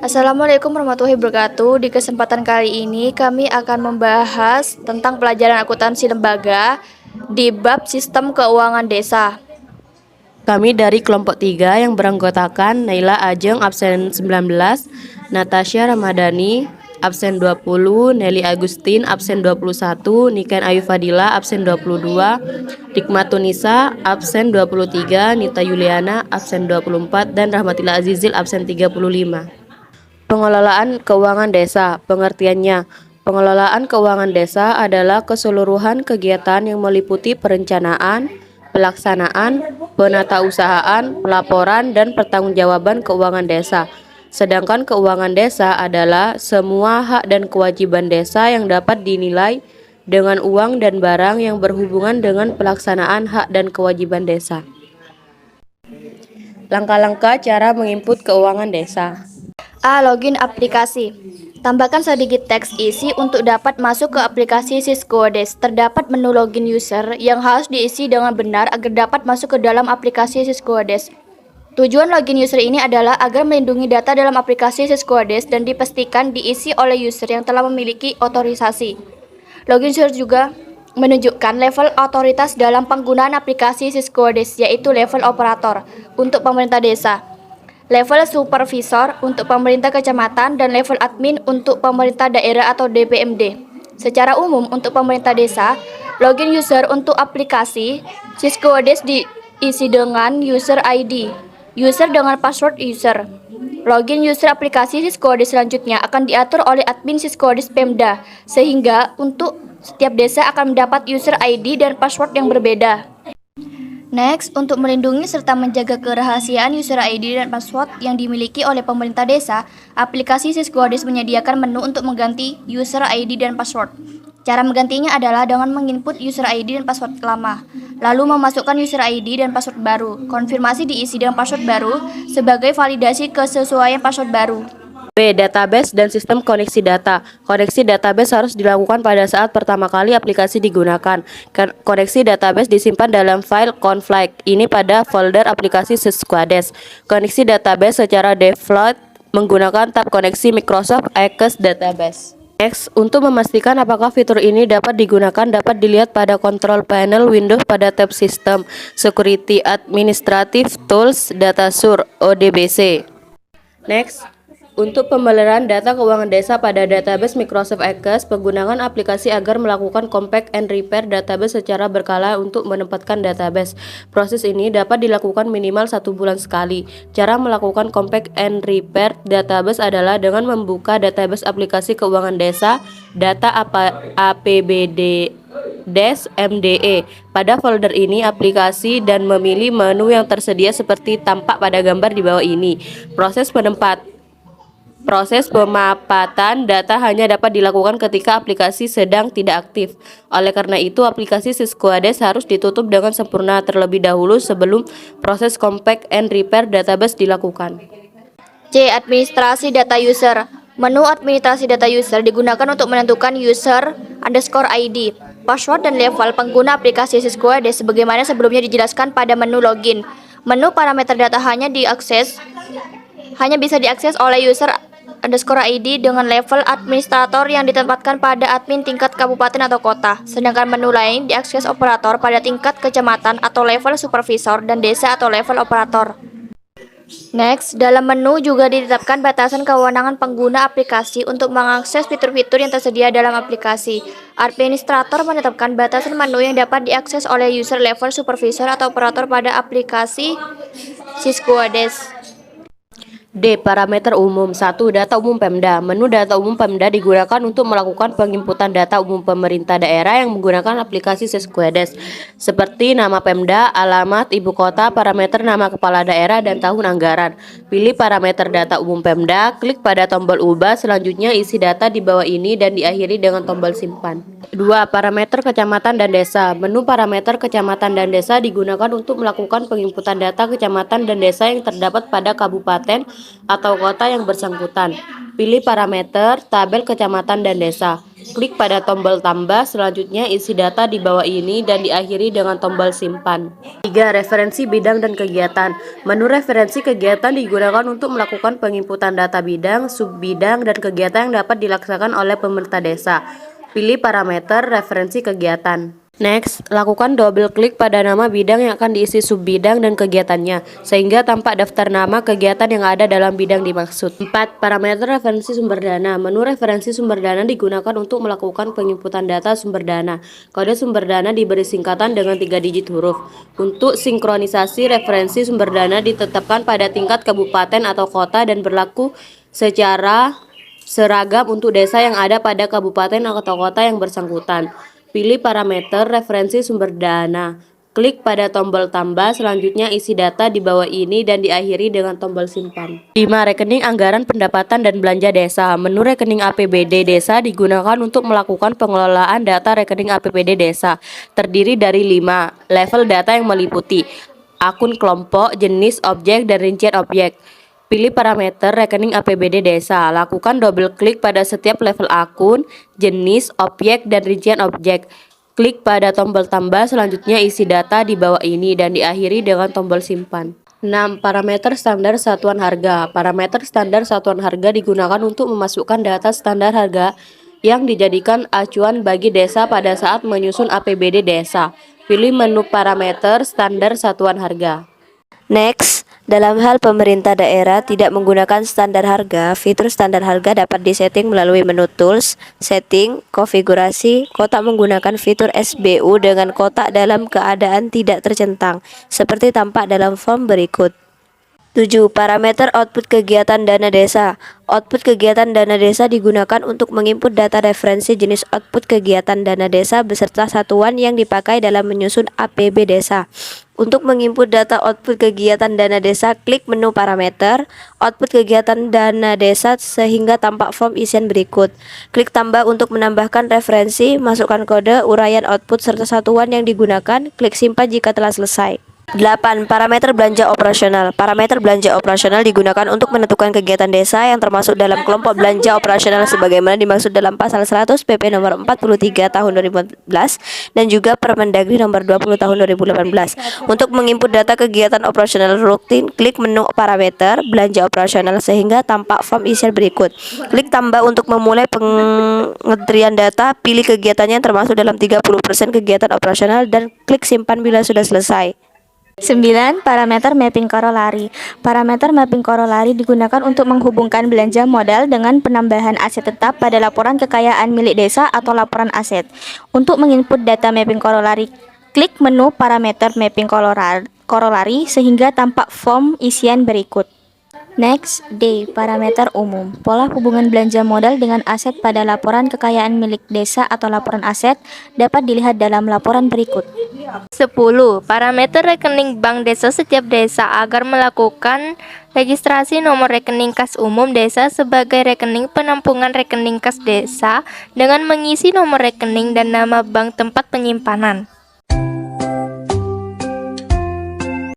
Assalamualaikum warahmatullahi wabarakatuh. Di kesempatan kali ini kami akan membahas tentang pelajaran akuntansi lembaga di bab sistem keuangan desa. Kami dari kelompok 3 yang beranggotakan Naila Ajeng absen 19, Natasha Ramadhani absen 20, Nelly Agustin absen 21, Niken Ayu Fadila absen 22, Dikmatunisa absen 23, Nita Yuliana absen 24, dan Rahmatillah Azizil absen 35. Pengelolaan keuangan desa, pengertiannya. Pengelolaan keuangan desa adalah keseluruhan kegiatan yang meliputi perencanaan, pelaksanaan, penatausahaan, pelaporan, dan pertanggungjawaban keuangan desa. Sedangkan keuangan desa adalah semua hak dan kewajiban desa yang dapat dinilai dengan uang dan barang yang berhubungan dengan pelaksanaan hak dan kewajiban desa. Langkah-langkah cara menginput keuangan desa. A. Login aplikasi. Tambahkan sedikit teks isi untuk dapat masuk ke aplikasi Siskuodes. Terdapat menu login user yang harus diisi dengan benar agar dapat masuk ke dalam aplikasi Siskuodes. Tujuan login user ini adalah agar melindungi data dalam aplikasi Siskuodes dan dipastikan diisi oleh user yang telah memiliki otorisasi. Login user juga menunjukkan level otoritas dalam penggunaan aplikasi Siskuodes, yaitu level operator untuk pemerintah desa, level supervisor untuk pemerintah kecamatan, dan level admin untuk pemerintah daerah atau DPMD. Secara umum untuk pemerintah desa, login user untuk aplikasi Siskuodes diisi dengan user ID, user dengan password user. Login user aplikasi Siskuodes selanjutnya akan diatur oleh admin Siskuodes Pemda, sehingga untuk setiap desa akan mendapat user ID dan password yang berbeda. Next, untuk melindungi serta menjaga kerahasiaan user ID dan password yang dimiliki oleh pemerintah desa, aplikasi Siskuodes menyediakan menu untuk mengganti user ID dan password. Cara menggantinya adalah dengan menginput user ID dan password lama, lalu memasukkan user ID dan password baru. Konfirmasi diisi dengan password baru sebagai validasi kesesuaian password baru. B. Database dan sistem koneksi data. Koneksi database harus dilakukan pada saat pertama kali aplikasi digunakan. Koneksi database disimpan dalam file config. Ini pada folder aplikasi Siskuodes. Koneksi database secara default menggunakan tab koneksi Microsoft Access Database. Next, untuk memastikan apakah fitur ini dapat digunakan, dapat dilihat pada Control Panel Windows pada tab Sistem, Security, Administrative Tools, Datasur, ODBC. Next, untuk pembelian data keuangan desa pada database Microsoft Access, penggunaan aplikasi agar melakukan compact and repair database secara berkala untuk menempatkan database. Proses ini dapat dilakukan minimal 1 bulan sekali. Cara melakukan compact and repair database adalah dengan membuka database aplikasi keuangan desa, data APBD MDE. Pada folder ini aplikasi dan memilih menu yang tersedia seperti tampak pada gambar di bawah ini. Proses pemapatan data hanya dapat dilakukan ketika aplikasi sedang tidak aktif. Oleh karena itu, aplikasi Siskuodes harus ditutup dengan sempurna terlebih dahulu sebelum proses compact and repair database dilakukan. C. Administrasi data user. Menu administrasi data user digunakan untuk menentukan user_ID, password, dan level pengguna aplikasi Siskuodes sebagaimana sebelumnya dijelaskan pada menu login. Menu parameter data hanya bisa diakses oleh user_ID dengan level administrator yang ditempatkan pada admin tingkat kabupaten atau kota. Sedangkan menu lain diakses operator pada tingkat kecamatan atau level supervisor dan desa atau level operator. Next, dalam menu juga ditetapkan batasan kewenangan pengguna aplikasi untuk mengakses fitur-fitur yang tersedia dalam aplikasi. Administrator menetapkan batasan menu yang dapat diakses oleh user level supervisor atau operator pada aplikasi Siskuodes. D. Parameter umum. 1. Data umum Pemda. Menu data umum Pemda digunakan untuk melakukan penginputan data umum pemerintah daerah yang menggunakan aplikasi Siskuodes, seperti nama Pemda, alamat ibu kota, parameter nama kepala daerah, dan tahun anggaran. Pilih parameter data umum Pemda, klik pada tombol ubah, selanjutnya isi data di bawah ini dan diakhiri dengan tombol simpan. 2. Parameter kecamatan dan desa. Menu parameter kecamatan dan desa digunakan untuk melakukan penginputan data kecamatan dan desa yang terdapat pada kabupaten atau kota yang bersangkutan. Pilih parameter tabel kecamatan dan desa. Klik pada tombol tambah, selanjutnya isi data di bawah ini dan diakhiri dengan tombol simpan. 3. Referensi bidang dan kegiatan. Menu referensi kegiatan digunakan untuk melakukan penginputan data bidang, subbidang, dan kegiatan yang dapat dilaksanakan oleh pemerintah desa. Pilih parameter referensi kegiatan. Next, lakukan double klik pada nama bidang yang akan diisi subbidang dan kegiatannya, sehingga tampak daftar nama kegiatan yang ada dalam bidang dimaksud. 4. Parameter referensi sumber dana. Menu referensi sumber dana digunakan untuk melakukan penginputan data sumber dana. Kode sumber dana diberi singkatan dengan 3 digit huruf. Untuk sinkronisasi referensi sumber dana ditetapkan pada tingkat kabupaten atau kota dan berlaku secara seragam untuk desa yang ada pada kabupaten atau kota yang bersangkutan. Pilih parameter referensi sumber dana. Klik pada tombol tambah, selanjutnya isi data di bawah ini dan diakhiri dengan tombol simpan. 5. Rekening anggaran pendapatan dan belanja desa. Menu rekening APBD desa digunakan untuk melakukan pengelolaan data rekening APBD desa. Terdiri dari 5 level data yang meliputi akun kelompok, jenis, objek, dan rincian objek. Pilih parameter rekening APBD desa. Lakukan double klik pada setiap level akun, jenis, objek, dan rincian objek. Klik pada tombol tambah, selanjutnya isi data di bawah ini dan diakhiri dengan tombol simpan. 6. Parameter standar satuan harga. Parameter standar satuan harga digunakan untuk memasukkan data standar harga yang dijadikan acuan bagi desa pada saat menyusun APBD desa. Pilih menu parameter standar satuan harga. Next, dalam hal pemerintah daerah tidak menggunakan standar harga, fitur standar harga dapat disetting melalui menu Tools, Setting, Konfigurasi. Kotak menggunakan fitur SBU dengan kotak dalam keadaan tidak tercentang, seperti tampak dalam form berikut. 7. Parameter output kegiatan dana desa. Output kegiatan dana desa digunakan untuk menginput data referensi jenis output kegiatan dana desa beserta satuan yang dipakai dalam menyusun APB desa. Untuk menginput data output kegiatan dana desa, klik menu parameter, output kegiatan dana desa sehingga tampak form isian berikut. Klik tambah untuk menambahkan referensi, masukkan kode, uraian output serta satuan yang digunakan, klik simpan jika telah selesai. 8. Parameter belanja operasional. Parameter belanja operasional digunakan untuk menentukan kegiatan desa yang termasuk dalam kelompok belanja operasional sebagaimana dimaksud dalam pasal 100 PP nomor 43 tahun 2014 dan juga Permendagri nomor 20 tahun 2018. Untuk menginput data kegiatan operasional rutin, klik menu parameter belanja operasional sehingga tampak form isian berikut. Klik tambah untuk memulai pengentrian data, pilih kegiatannya yang termasuk dalam 30% kegiatan operasional dan klik simpan bila sudah selesai. 9. Parameter mapping korolari. Parameter mapping korolari digunakan untuk menghubungkan belanja modal dengan penambahan aset tetap pada laporan kekayaan milik desa atau laporan aset. Untuk menginput data mapping korolari, klik menu parameter mapping korolari sehingga tampak form isian berikut. Next, D. Parameter umum. Pola hubungan belanja modal dengan aset pada laporan kekayaan milik desa atau laporan aset dapat dilihat dalam laporan berikut. 10. Parameter rekening bank desa setiap desa agar melakukan registrasi nomor rekening kas umum desa sebagai rekening penampungan rekening kas desa dengan mengisi nomor rekening dan nama bank tempat penyimpanan.